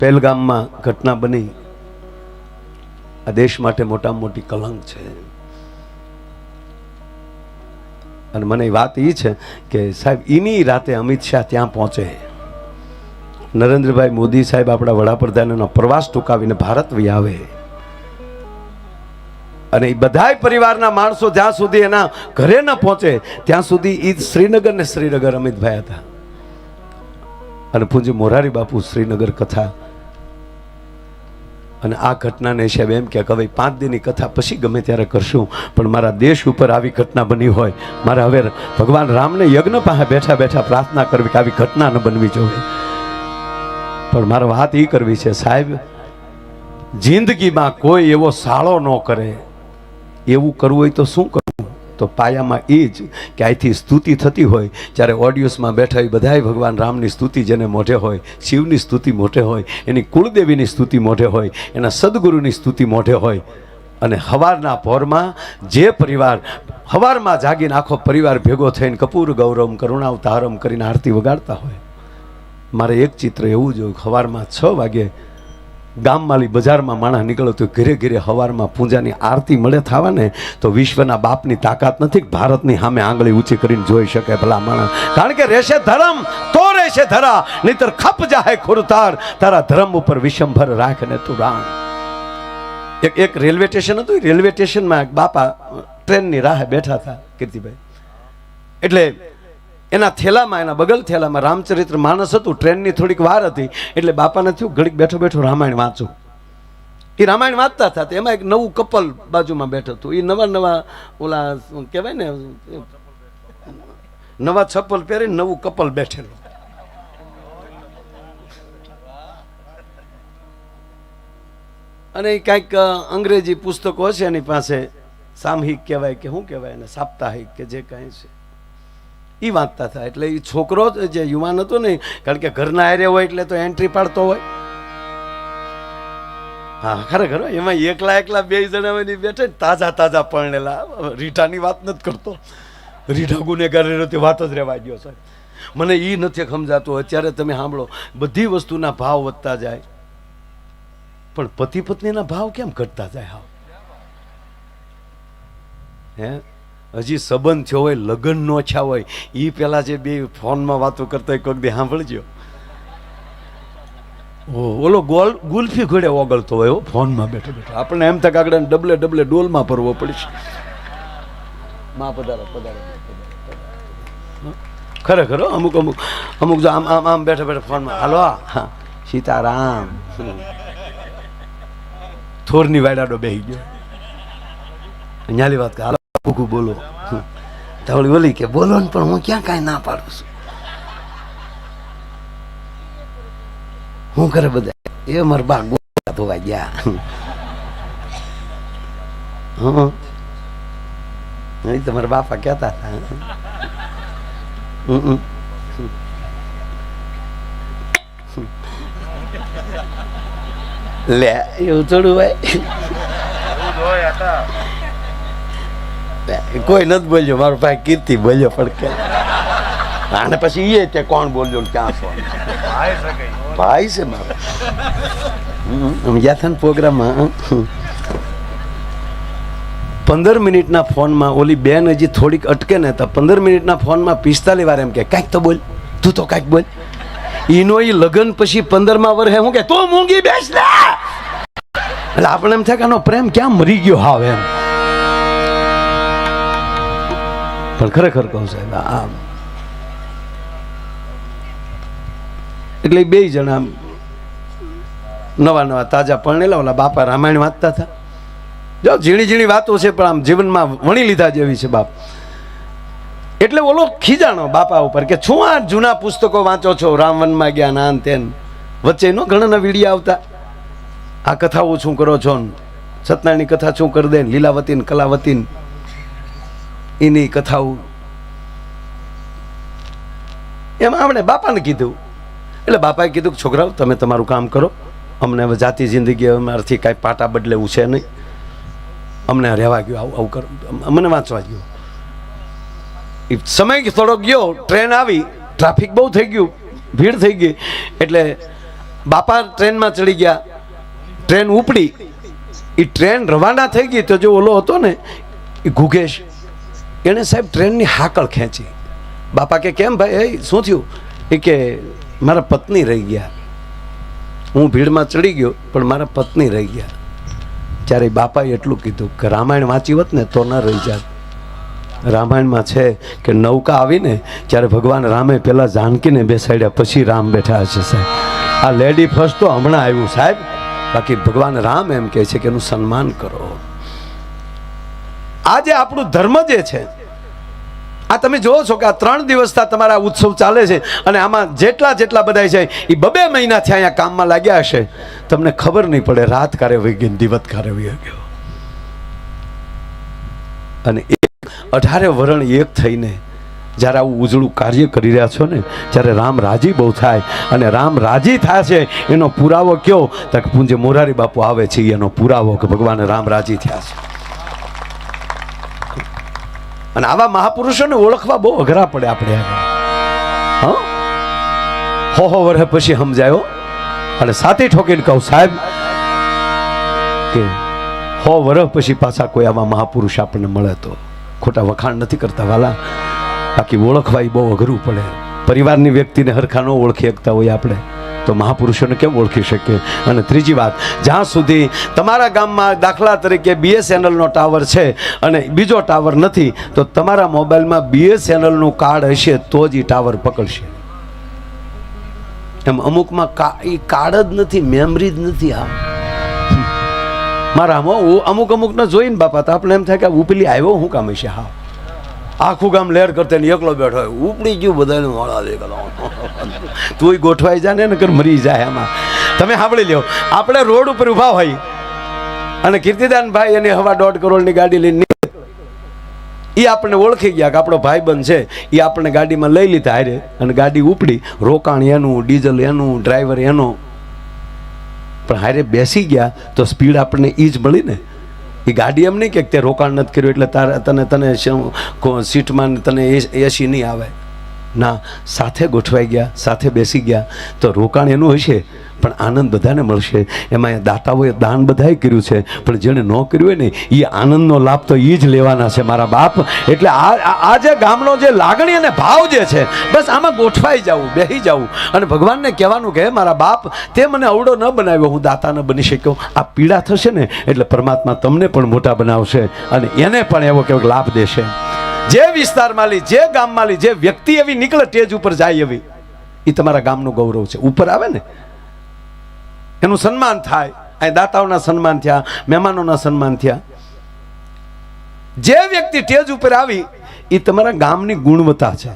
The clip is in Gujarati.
પહેલગામમાં ઘટના બની આ દેશ માટે મોટામાં મોટી કલંક છે. અને મને વાત એ છે કે સાહેબ એની રાતે અમિત શાહ ત્યાં પહોંચે, નરેન્દ્રભાઈ મોદી સાહેબ આપણા વડાપ્રધાનનો પ્રવાસ ટૂંકાવીને ભારત વહી આવે, અને એ બધાય પરિવારના માણસો જ્યાં સુધી એના ઘરે ન પહોંચે ત્યાં સુધી એ શ્રીનગર ને શ્રીનગર અમિતભાઈ હતા. અને પૂજ્ય મોરારી બાપુ શ્રીનગર કથા, અને આ ઘટનાને હિસાબે એમ કે હવે 5 દિનની કથા પછી ગમે ત્યારે કરશું, પણ મારા દેશ ઉપર આવી ઘટના બની હોય, મારે હવે ભગવાન રામને યજ્ઞ પાસે બેઠા બેઠા પ્રાર્થના કરવી કે આવી ઘટના ન બનવી જોઈએ. પણ મારે વાત એ કરવી છે સાહેબ, જિંદગીમાં કોઈ એવો સાળો ન કરે. એવું કરવું હોય તો શું કરવું? તો પાયામાં એ જ કે અહીંથી સ્તુતિ થતી હોય જ્યારે ઓડિયન્સમાં બેઠા બધાય ભગવાન રામની સ્તુતિ જેને મોઢે હોય, શિવની સ્તુતિ મોઢે હોય, એની કુળદેવીની સ્તુતિ મોઢે હોય, એના સદગુરુની સ્તુતિ મોઢે હોય, અને હવારના પહોરમાં જે પરિવાર હવારમાં જાગીને આખો પરિવાર ભેગો થઈને કપૂર ગૌરમ કરુણાવતારમ કરીને આરતી વગાડતા હોય. મારે એક ચિત્ર એવું જોયું, સવારમાં 6 વાગે ગામમાંથી બજારમાં માણસ નીકળ્યો તો ઘરે ઘરે સવારમાં પૂજાની આરતી મળે થવા ને તો વિશ્વના બાપની તાકાત નથી ભારતની સામે આંગળી ઊંચી કરીને જોઈ શકે ભલા માણસ. કારણ કે રહેશે ધર્મ તો રહેશે ધરા, નહીતર ખપ જાહે ખુરતાર, તારા ધર્મ ઉપર વિશંભર રાખ ને તું રાણ. એક રેલવે સ્ટેશન હતું, રેલવે સ્ટેશનમાં બાપા ટ્રેનની રાહે બેઠા હતા કીર્તિભાઈ. એટલે એના થેલામાં, એના બગલ થેલામાં રામચરિત્ર માનસ હતું. ટ્રેનની થોડીક વાર હતી એટલે બાપાને થયું ઘડીક બેઠો બેઠો રામાયણ વાંચું. એ રામાયણ વાંચતા હતા, એમાં એક નવું કપલ બાજુમાં બેઠું હતું. એ નવા ઓલા કહેવાય ને, નવા ચપ્પલ પહેરીને નવું કપલ બેઠેલું. અને એ કાંઈક અંગ્રેજી પુસ્તકો હશે એની પાસે, સામહિક કહેવાય કે શું કહેવાય એને, સાપ્તાહિક કે જે કાંઈ છે એ વાંચતા હતા. એટલે એ છોકરો જે યુવાન હતો ને, કારણ કે ઘરના હારે હોય એટલે તો એન્ટ્રી પાડતો હોય. હા ખરેખર એમાં એકલા 2 જણા હોય બેઠે તાજા તાજા પરણેલા. રીઢાની વાત નથી કરતો, રીઢા ગુનેગાર વાત જ રહેવા ગયો સાહેબ. મને એ નથી સમજાતું. અત્યારે તમે સાંભળો, બધી વસ્તુના ભાવ વધતા જાય પણ પતિ પત્નીના ભાવ કેમ ઘટતા જાય? હાવ હે, હજી સંબંધ થયો હોય, લગ્ન ન થયા હોય, એ પેલા જે 2 ફોનમાં વાતો કરતા હોય કોઈક દે સાંભળજો. ઓલો ગુલ્ફી ઘોડે ઓગળતો હોય ફોનમાં બેઠો બેઠો. આપણને એમ થાય કે આગળ ડબલે ડોલમાં ભરવો પડશે. માં પધારો પધારો. ખરેખર અમુક જો આમ બેઠા બેઠા ફોનમાં, હાલો હા સીતારામ, થોરની વાડાડો બેસી ગયો. ન્યાલી વાત કે હાલો ભૂખું બોલો. ધવળી બોલી કે બોલો ને, પણ હું ક્યાં કાંઈ ના પાડું છું. શું કરે બધા? એ મારા બા ગોળા ધોવા ગયા. તમારા બાપા કહેતા હતા લે એવું થોડું હોય. કોઈ નથી બોલ્યો, મારો ભાઈ કીર્તિ બોલ્યો. પણ કે આને પછી એ કે કોણ બોલ્યો ને ક્યાં છો? ભાઈ છે મારો. ગયા હતા ને પ્રોગ્રામમાં 15 મિનિટના ફોનમાં ઓલી બેન હજી થોડીક અટકે ને તો 15 મિનિટના ફોનમાં 45 વાર એમ કે કાંઈક તો બોલ, તું તો કાંઈક બોલ. ઈનો એ લગ્ન પછી 15મા વર્ષે હું કે તું મૂંગી બેસ લે. એટલે આપણે એમ થાય કે આનો પ્રેમ ક્યાં મરી ગયો હાવ એમ. પણ ખરેખર કહું સાહેબ, આમ એટલે 2 જણા નવા તાજા પરણેલા ઓલા બાપા રામાયણ વાંચતા હતા. જો ઝીણી વાતો છે પણ આમ જીવનમાં વણી લીધા જેવી છે બાપ. એટલે ઓલો ખીજાણો બાપા ઉપર કે શું આ જૂના પુસ્તકો વાંચો છો, રામવનમાં ગયા નાન તેન, વચ્ચે નો ઘણા વિડીયો આવતા, આ કથાઓ શું કરો છો, સત્યનારાયણની કથા શું કરી દે, લીલાવતી ને કલાવતી એની કથાઓ. એમ આપણે બાપાને કીધું. એટલે બાપાએ કીધું કે છોકરાઓ તમે તમારું કામ કરો, અમને હવે જાતિ જિંદગી અમારાથી કાંઈ પાટા બદલેવું છે નહીં, અમને રહેવા ગયો, આવું કરો, મને વાંચવા ગયો. સમય થોડો ગયો, ટ્રેન આવી, ટ્રાફિક બહુ થઈ ગયું, ભીડ થઈ ગઈ. એટલે બાપા ટ્રેનમાં ચડી ગયા, ટ્રેન ઉપડી, એ ટ્રેન રવાના થઈ ગઈ તો જો ઓલો હતો ને એ ગુગેશ, એણે સાહેબ ટ્રેનની હાકળ ખેંચી. બાપા કે કેમ ભાઈ, એ શું થયું? એ કે મારા પત્ની રહી ગયા, હું ભીડમાં ચડી ગયો પણ મારા પત્ની રહી ગયા. ત્યારે બાપાએ એટલું કીધું કે રામાયણ વાંચી હોત ને તો ન રહી જાત. રામાયણમાં છે કે નૌકા આવીને ત્યારે ભગવાન રામે પહેલા જાનકીને બેસાડ્યા, પછી રામ બેઠા હશે સાહેબ. આ લેડી ફર્સ્ટ તો હમણાં આવ્યું સાહેબ, બાકી ભગવાન રામ એમ કહે છે કે એનું સન્માન કરો. આજે આપણું ધર્મ જે છે, આ તમે જોવો છો કે આ 3 દિવસથી તમારા ઉત્સવ ચાલે છે અને આમાં જેટલા બધા છે એ 2 મહિનાથી અહીંયા કામમાં લાગ્યા હશે, તમને ખબર નહીં પડે રાત કારે વહી ગઈ, દિવસ કારે વહી ગયો. અને 18 વરણ એક થઈને જ્યારે આવું ઉજળું કાર્ય કરી રહ્યા છો ને, ત્યારે રામ રાજી બહુ થાય. અને રામ રાજી થાય છે એનો પુરાવો કયો? તો પૂજ્ય મોરારી બાપુ આવે છે એનો પુરાવો કે ભગવાન રામ રાજી થયા છે. અને આવા મહાપુરુષોને ઓળખવા બહુ અઘરા પડે આપણે. હો વર્ષ પછી સમજાયો. અને સાથી ઠોકીને કહું સાહેબ કે 100 વર્ષ પછી પાછા કોઈ આવા મહાપુરુષ આપણને મળે તો, ખોટા વખાણ નથી કરતા વાલા, બાકી ઓળખવા એ બહુ અઘરું પડે. પરિવારની વ્યક્તિને હરખા ન ઓળખી શકતા હોય આપણે તો મહાપુરુષોને કેમ ઓળખી શકીએ? અને ત્રીજી વાત, જ્યાં સુધી તમારા ગામમાં દાખલા તરીકે BSNL નો ટાવર છે અને બીજો ટાવર નથી, તો તમારા મોબાઈલમાં BSNL નું કાર્ડ હશે તો જ એ ટાવર પકડશે. એમ અમુકમાં એ કાર્ડ જ નથી, મેમરી જ નથી. મારા અમુકને જોઈને બાપા તો આપણે એમ થાય કે ઉપલી આવ્યો શું કામ હશે? હા, આખું ગામ લેર કરતે ને એકલો બેઠો હોય, ઉપડી ગયું બધાને વાળા દે તું ગોઠવાઈ જાય ને કર મરી જાય. આમાં તમે સાંભળી લ્યો, આપણે રોડ ઉપર ઊભા હોય અને કીર્તિદાનભાઈ એની 1.5 કરોડની ગાડી લઈને એ આપણને ઓળખી ગયા કે આપણો ભાઈબંધ છે, એ આપણને ગાડીમાં લઈ લીધા હારે અને ગાડી ઉપડી, રોકાણ એનું, ડીઝલ એનું, ડ્રાઈવર એનો, પણ હારે બેસી ગયા તો સ્પીડ આપણને એ જ મળી ને. એ ગાડી એમ નહીં કે તે રોકાણ નથી કર્યું એટલે તને સીટમાં તને એસી નહીં આવે. ના, સાથે ગોઠવાઈ ગયા, સાથે બેસી ગયા તો રોકાણ એનું હશે પણ આનંદ બધાને મળશે. એમાં દાતાઓએ દાન બધાએ કર્યું છે, પણ જેણે ન કર્યું હોય ને એ આનંદનો લાભ તો એ જ લેવાના છે મારા બાપ. એટલે આ જે ગામનો જે લાગણી અને ભાવ જે છે, બસ આમાં ગોઠવાઈ જવું, બેસી જવું અને ભગવાનને કહેવાનું કે મારા બાપ તે મને અવડો ન બનાવ્યો, હું દાતા ન બની શક્યો. આ પીડા થશે ને એટલે પરમાત્મા તમને પણ મોટા બનાવશે અને એને પણ એવો કેવો લાભ દેશે. જે વિસ્તારમાં લી, જે ગામમાં લી, જે વ્યક્તિ એવી નીકળે સ્ટેજ ઉપર જાય એવી, એ તમારા ગામનું ગૌરવ છે. ઉપર આવે ને એનું સન્માન થાય. અહીં દાતાઓના સન્માન થયા, મહેમાનોના સન્માન થયા. જે વ્યક્તિ સ્ટેજ ઉપર આવી એ તમારા ગામની ગુણવત્તા છે.